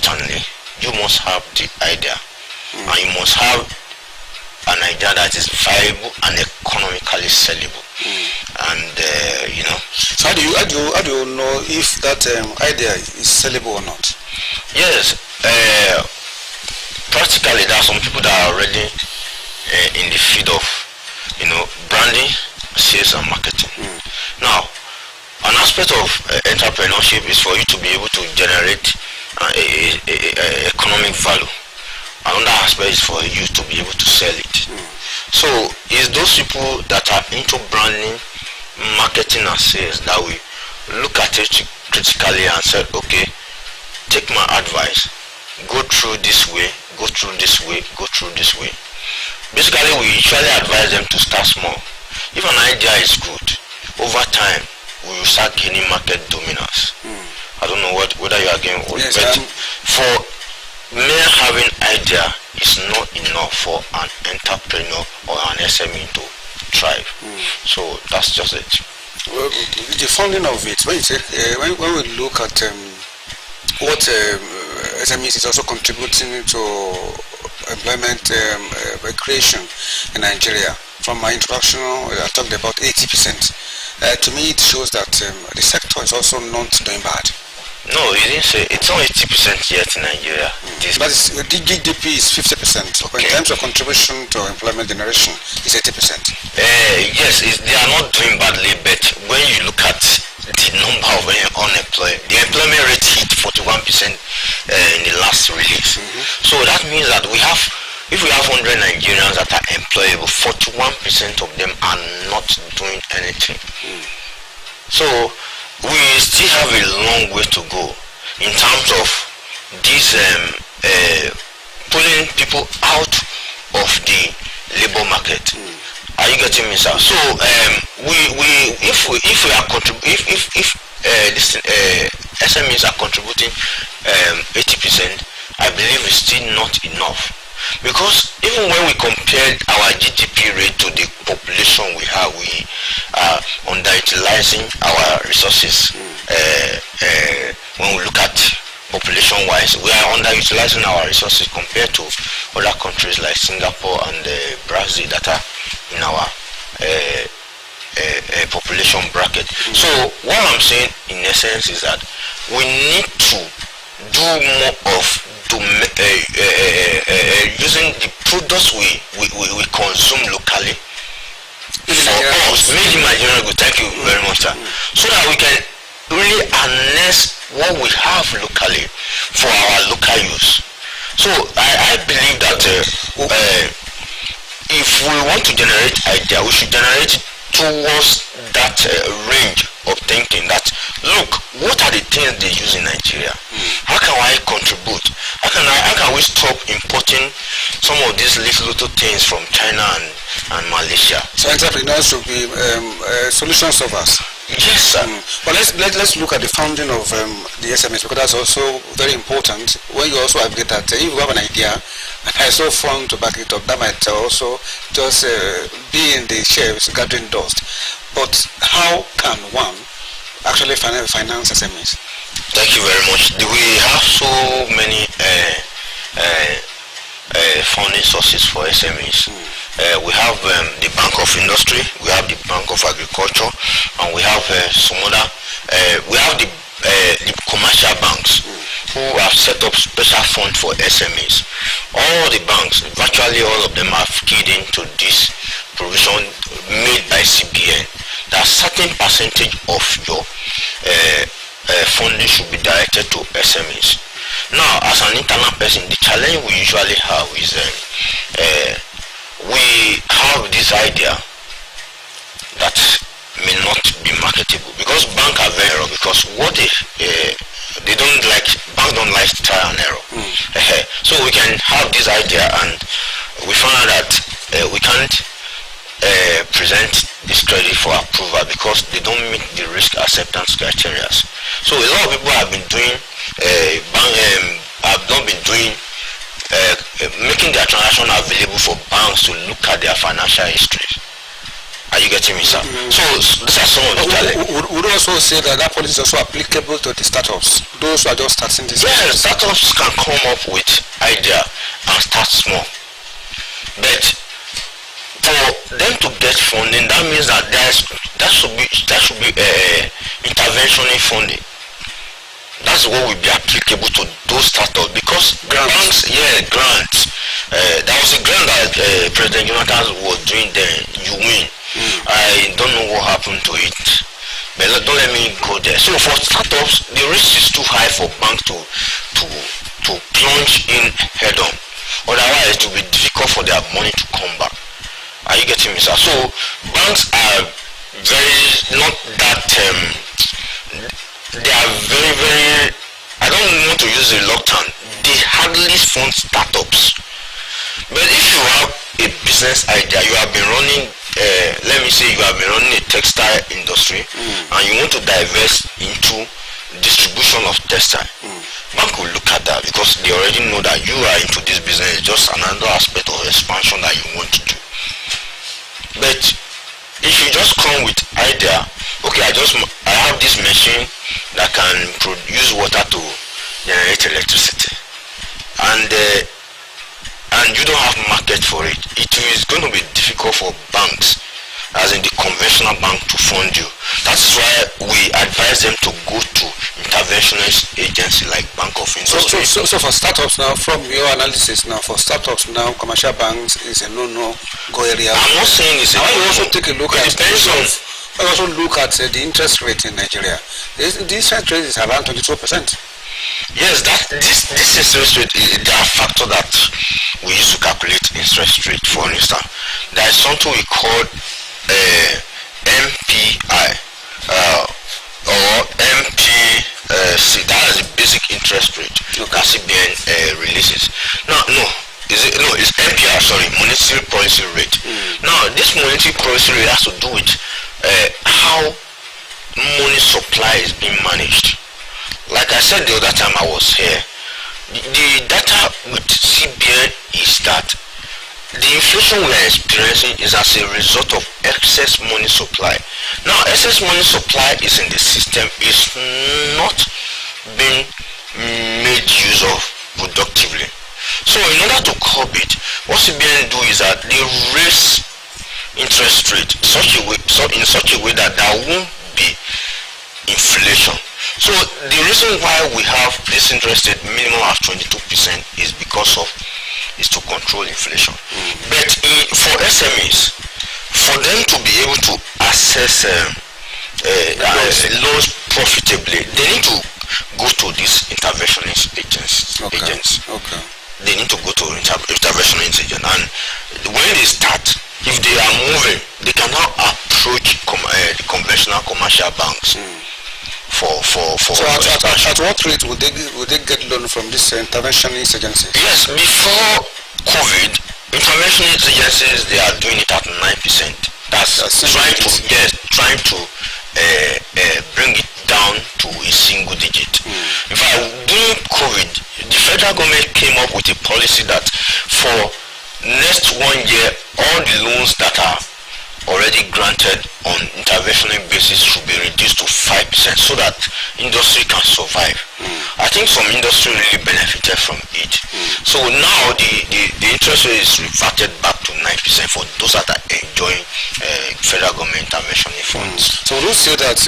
importantly, you must have the idea, and you must have an idea that is viable and economically sellable. And So how do you know if that idea is sellable or not? Yes, practically there are some people that are already in the field of branding, sales, and marketing. Now, an aspect of entrepreneurship is for you to be able to generate economic value. Another aspect is for you to be able to sell it. So it's those people that are into branding, marketing, and sales that we look at it critically and say, okay, take my advice, go through this way, go through this way, go through this way. Basically, we usually advise them to start small. If an idea is good, over time we will start gaining market dominance. I don't know whether you are getting what, yes, but for mere having idea is not enough for an entrepreneur or an SME to thrive. So that's just it. Well, the funding of it, when you say, when we look at what SMEs is also contributing to employment creation in Nigeria, from my introduction, I talked about 80%. To me, it shows that the sector is also not doing bad. No, you didn't say it's not 80% yet in Nigeria. But the GDP is 50%. Okay. In terms of contribution to employment generation, it's 80%. Yes, they are not doing badly, but when you look at the number of unemployed, the employment rate hit 41% in the last release. So that means that if we have 100 Nigerians that are employable, 41% of them are not doing anything. So we still have a long way to go in terms of this pulling people out of the labor market. Are you getting me, sir? So if SMEs are contributing 80%, I believe it's still not enough. Because even when we compare our GDP rate to the population we have, we are underutilizing our resources. When we look at population-wise, we are underutilizing our resources compared to other countries like Singapore and Brazil that are in our population bracket. So what I'm saying in essence is that we need to do more of using the products we consume locally for us, made in Nigeria. Thank you very much, sir. So that we can really harness what we have locally for our local use. So I believe that if we want to generate idea, we should generate it towards that range of thinking that, look, what are the things they use in Nigeria? How can I contribute? How can we stop importing some of these little things from China and Malaysia? So entrepreneurs should be solution solvers. Yes, sir. But let's look at the founding of the SMEs, because that's also very important. When you also advocate that if you have an idea and I so fun to back it up, that might also just be in the shelves gathering dust. But how can one actually finance SMEs? Thank you very much. We have so many funding sources for SMEs. We have the Bank of Industry, we have the Bank of Agriculture, and we have some other, we have the commercial banks who have set up special funds for SMEs. All the banks, virtually all of them, have keyed into this provision made by CBN. That certain percentage of your funding should be directed to SMEs. Now, as an internal person, the challenge we usually have is we have this idea that may not be marketable because banks are very wrong, because what they don't like, banks don't like trial and error. So we can have this idea and we find out that we can't present this credit for approval because they don't meet the risk acceptance criteria. So a lot of people have been doing making their transaction available for banks to look at their financial history. Are Are you getting me, sir? So these are some of the challenges. Would also say that that policy is also applicable to the startups, those who are just starting this. Yes, startups can come up with idea and start small, but for them to get funding, that means that that should be interventionary funding. That's what will be applicable to those startups, because grants, grants. That was a grant that President Jonathan was doing then. You win. I don't know what happened to it, but don't let me go there. So for startups, the risk is too high for banks to plunge in head on. Otherwise, it will be difficult for their money to come back. Are you getting me, sir? So banks are not that. They are very, I don't want to use reluctant, they hardly fund startups. But if you have a business idea, you have been running, let me say you have been running a textile industry, and you want to divest into distribution of textile, bank will look at that, because they already know that you are into this business. It's just another aspect of expansion that you want to do. But if you just come with idea, okay, I have this machine that can use water to generate electricity, and you don't have market for it, it is going to be difficult for banks, as in the conventional bank, to fund you. That's why we advise them to go to interventionist agency like Bank of Industry. So for startups now, from your analysis now, for startups now, commercial banks is a no-go area. I'm not saying it's a no-go. You also take a look at it depends on. I also look at the interest rate in Nigeria. The interest rate is around 22%. Yes, this interest rate, there are factors that we use to calculate interest rate. For instance, there is something we call MPI or MPC. That is the basic interest rate that CBN releases. It's MPR, sorry, monetary policy rate. Now, this monetary policy rate has to do with how money supply is being managed. Like I said the other time I was here, the data with CBN is that the inflation we are experiencing is as a result of excess money supply. Now, excess money supply is in the system, is not being made use of productively. So in order to curb it, what CBN do is that they raise interest rate in such a way that there won't be inflation. So the reason why we have this interest rate minimum of 22% is to control inflation. But for SMEs, for them to be able to access loans profitably, they need to go to these interventionist agents. Okay. They need to go to interventionist agent, and when they start, if they are moving, they can now approach the conventional commercial banks. So at what rate would they get loan from this interventionist agencies? Yes, before COVID, interventionist agencies, they are doing it at 9%. That's trying to bring it down to a single digit. In fact, during COVID, the federal government came up with a policy that for next 1 year, all the loans that are already granted on interventionary basis should be reduced to 5% so that industry can survive. I think some industry really benefited from it. So now the interest rate is reverted back to 9% for those that are enjoying federal government interventionary funds. So would you say that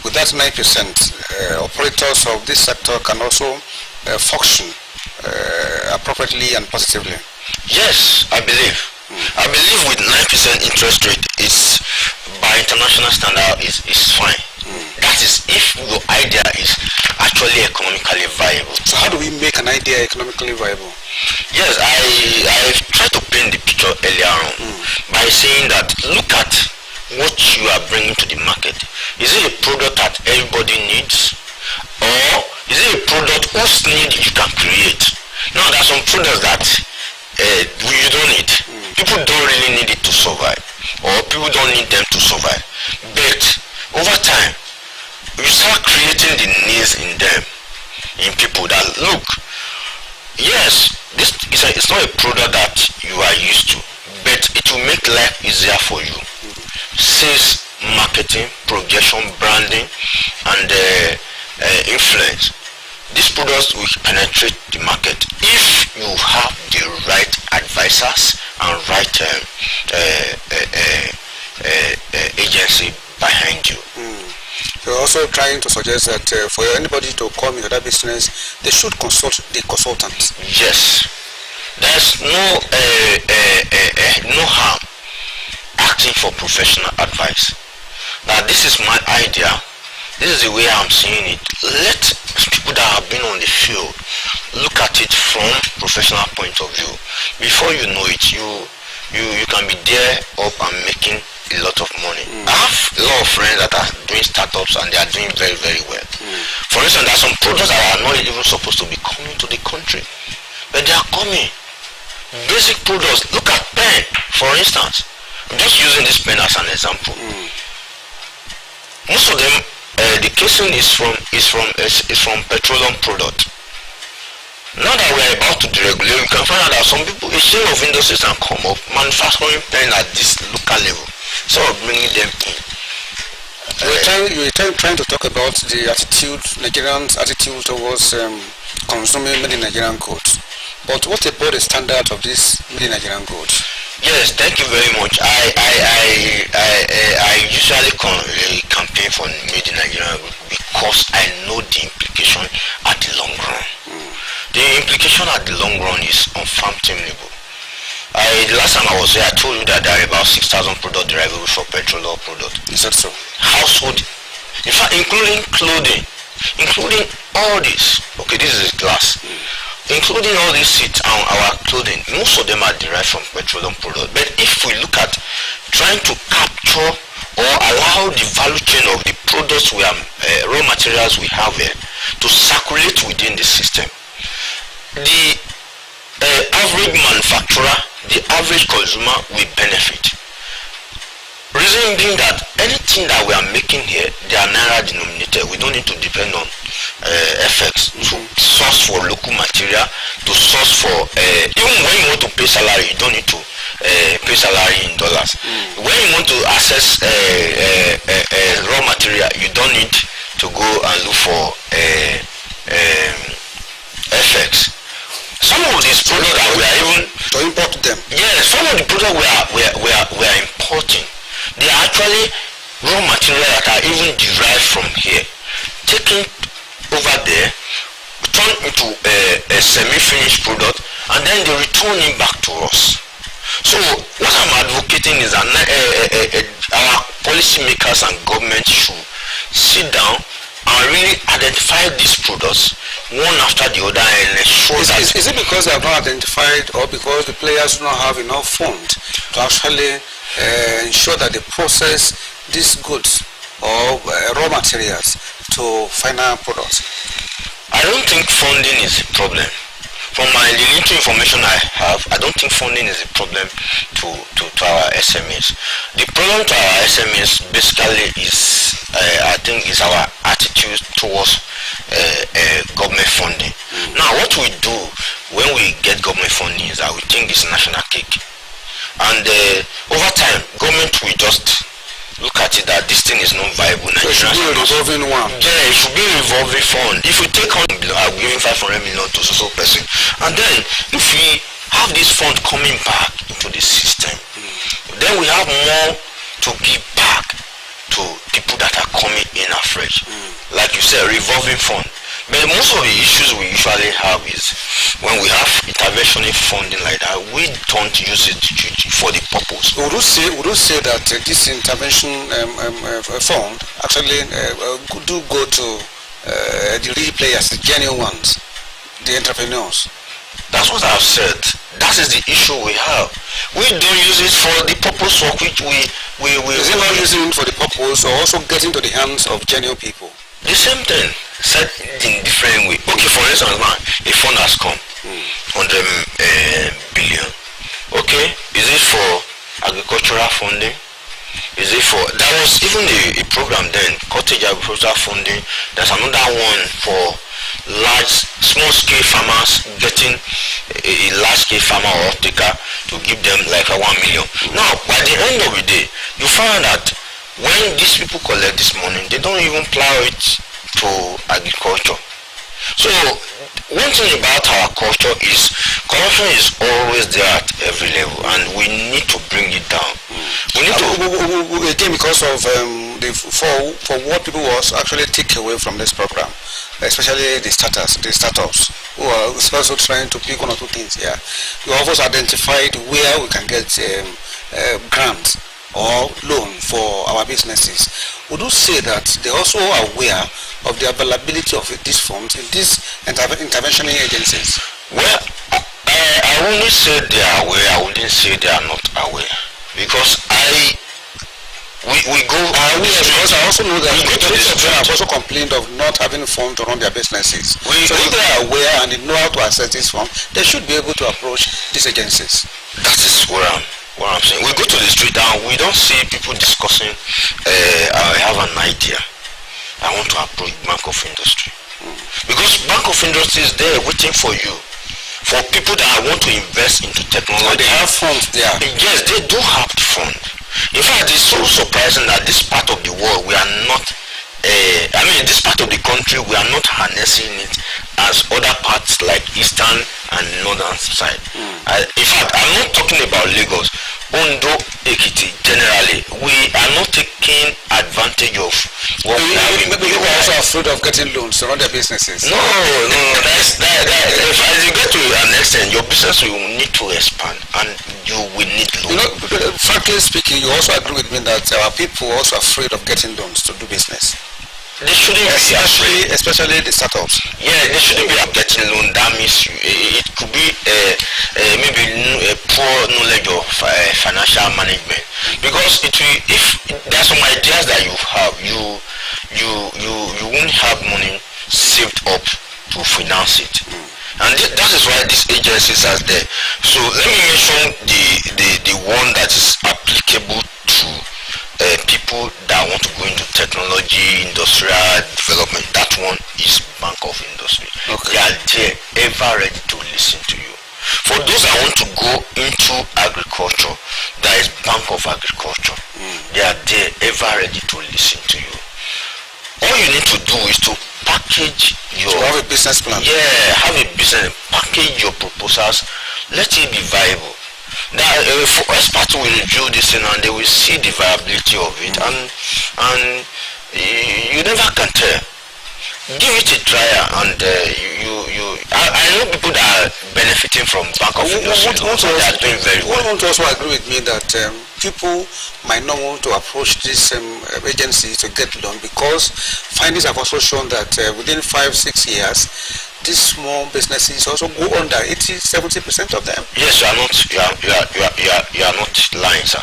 with that 9%, operators of this sector can also function appropriately and positively? Yes, I believe. I believe with 9% interest rate is, by international standard, is fine. That is if your idea is actually economically viable. So how do we make an idea economically viable? Yes, I tried to paint the picture earlier on by saying that look at what you are bringing to the market. Is it a product that everybody needs, or is it a product whose need you can create? Now there are some products that you don't need. People don't really need it to survive, or people don't need them to survive. But over time, you start creating the needs in them, in people that look, yes, this it's not a product that you are used to, but it will make life easier for you. sales, marketing, projection, branding, and influence. These products will penetrate the market if you have the right advisors and right agency behind you. You're also trying to suggest that for anybody to come into that business, they should consult the consultant. Yes, there's no harm asking for professional advice. Now, this is my idea. This is the way I'm seeing it. Let people that have been on the field look at it from professional point of view. Before you know it, you can be there up and making a lot of money. I have a lot of friends that are doing startups and they are doing very, very well. For instance, there are some products that are not even supposed to be coming to the country, but they are coming. Basic products. Look at pen, for instance. I'm just using this pen as an example. Most of them, the casing is from petroleum product. Now that we are about to deregulate, we can find out that some people, a chain of industries can come up manufacturing pen at this local level, so bringing them in. You're trying to talk about the attitude, Nigerians' attitude towards consuming made in Nigerian goods. But what about the standard of this made in Nigerian goods? Yes, thank you very much. I usually campaign for made in Nigeria because I know the implication at the long run. The implication at the long run is unfathomable. The last time I was here, I told you that there are about 6,000 product derivatives for petroleum product. Is that so? Household, in fact, including clothing, including all this. Okay, this is glass. Including all these seats and our clothing, most of them are derived from petroleum products. But if we look at trying to capture or allow the value chain of the products we have, raw materials we have here, to circulate within the system, the average manufacturer, the average consumer will benefit. Reason being that anything that we are making here, they are naira denominated. We don't need to depend on FX to source for local material, to source for even when you want to pay salary, you don't need to pay salary in dollars. When you want to access raw material, you don't need to go and look for FX. Some of these products that we are even to import them. Yes, some of the products we are importing, they are actually raw material that are even derived from here, taken over there, turned into a semi-finished product, and then they return it back to us. So what I'm advocating is that our policymakers and government should sit down and really identify these products one after the other and ensure that... Is it because they have not identified, or because the players do not have enough funds to actually ensure that they process these goods or raw materials to final products? I don't think funding is a problem. From the little information I have, I don't think funding is a problem to our SMEs. The problem to our SMEs basically is, I think, is our attitude towards government funding. Now, what we do when we get government funding is that we think it's national cake. And over time, government will just look at it that this thing is not viable. So it should be a revolving one. Yeah, it should be a revolving fund. If we take on, I'm giving 500 million to so person, and then if we have this fund coming back into the system, then we have more to give back to people that are coming in afresh. Like you said, revolving fund. But most of the issues we usually have is when we have intervention funding like that, we don't use it for the purpose. Would you say that this intervention fund actually do go to the real players, the genuine ones, the entrepreneurs? That's what I've said. That is the issue we have. We don't use it for the purpose for which we is it not using it for the purpose, or also getting to the hands of genuine people? The same thing, said in different way. Okay, for instance, now a fund has come, 100 billion. Okay, is it for agricultural funding? Is it for, there was even a program then, cottage agricultural funding. There's another one for large, small scale farmers getting a large scale farmer or taker to give them like a 1 million. Now, by the end of the day, you find that when these people collect this money, they don't even plow it to agriculture. So one thing about our culture is corruption is always there at every level, and we need to bring it down. We need to again, because of for what people was actually take away from this program, especially the startups who are also trying to pick one or two things. Yeah, we always identified where we can get grants or loan for our businesses. Would you say that they also are aware of the availability of these funds in these intervention agencies? Well, I wouldn't say they are aware. I wouldn't say they are not aware, because we go. Because I also know that they have also complained of not having funds to run their businesses. So if they are aware and they know how to access this fund, they should be able to approach these agencies. That is what I'm saying. We go to the street and we don't see people discussing. I have an idea. I want to approach Bank of Industry, because Bank of Industry is there waiting for you. For people that want to invest into technology, they have funds there. Yes, they do have the fund. In fact, it's so surprising that this part of the world we are not. This part of the country we are not harnessing it as other parts like eastern and northern side. In fact, I'm not talking about Lagos, Ondo, Ekiti. Generally, we are not taking advantage of what we have. People are also afraid of getting loans to run their businesses. No. That's that. If as you get to an extent, your business will need to expand, and you will need loans. Frankly speaking, you also agree with me that our people are also afraid of getting loans to do business. They shouldn't be afraid, especially the startups. Yeah, they shouldn't be getting loan. That means it could be maybe a poor knowledge of financial management. Because if there are some ideas that you have, you won't have money saved up to finance it. And that is why these agencies are there. So let me mention the one that is applicable to people that want to go into technology, industrial development. That one is Bank of Industry. Okay. They are there, ever ready to listen to you. For those that want to go into agriculture, there is Bank of Agriculture. They are there, ever ready to listen to you. All you need to do is to package your... To have a business plan. Yeah, have a business, package your proposals, let it be viable. Now, experts will review this and they will see the viability of it, and you never can tell. Give it a try, and I know people that are benefiting from Bank of Industry. They are doing very well. One want to also agree with me that people might not want to approach this agency to get loan, because findings have also shown that within 5-6 years, these small businesses also go under 80-70% of them. Yes, you are not lying, sir.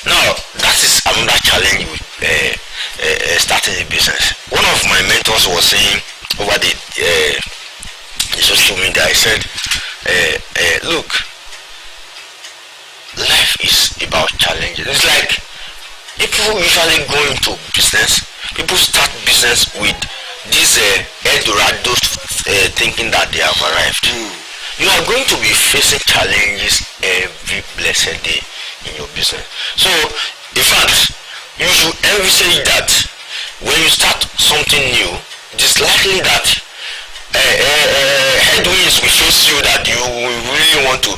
Now, that is another challenge with starting a business. One of my mentors was saying over the social media, I said, look, life is about challenges. It's like people usually go into business, people start business with this Eldorado thinking that they have arrived. You are going to be facing challenges every blessed day in your business. So, in fact, you should envisage that when you start something new, it is likely that headwinds will face you, that you will really want to,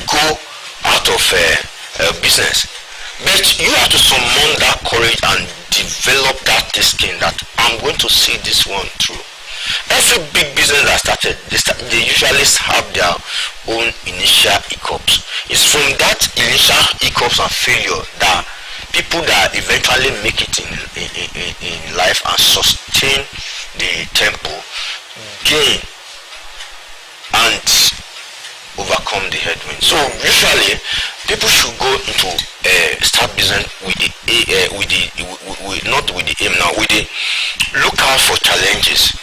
go out of business. But you have to summon that courage and develop that thinking that I'm going to see this one through. Every big business that started, they usually have their own initial hiccups. It's from that initial hiccups and failure that people that eventually make it in life and sustain the tempo gain and overcome the headwinds. So usually people should go into start business not with the aim now, with the look out for challenges.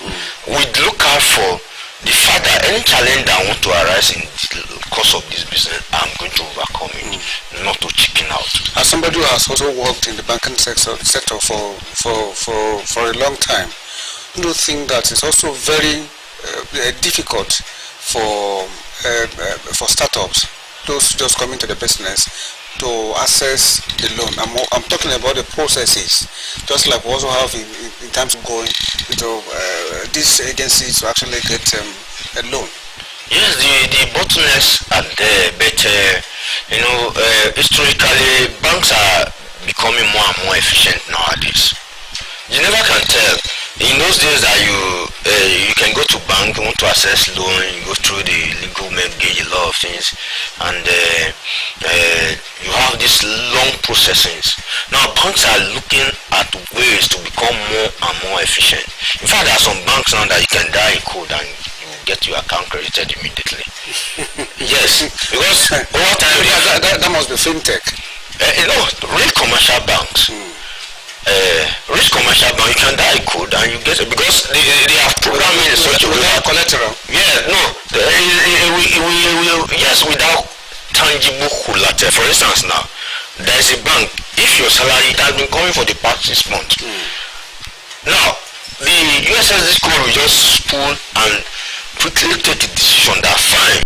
With look out for the fact that any challenge that want to arise in the course of this business, I'm going to overcome it, not to chicken out. As somebody who has also worked in the banking sector for a long time, do you think that it's also very difficult for startups those just coming to the business to access the loan. I'm talking about the processes, just like we also have in terms of going into these agencies to actually get a loan. Yes, the bottlenecks are there, but historically banks are becoming more and more efficient nowadays. You never can tell. In those days that you can go to bank, you want to access loan, you go through the legal gauge, a lot of things, and you have these long processings. Now banks are looking at ways to become more and more efficient. In fact, there are some banks now that you can dial a code and you get your account credited immediately. Yes, because over time that must be fintech. Real commercial banks. Rich commercial bank, you can dial a code and you get it because they have programming in such a way. Without collateral. Yeah, no. Yes, without tangible collateral. For instance, now there is a bank. If your salary has been coming for the past 6 months, now the USSD code will just pull and quickly take the decision that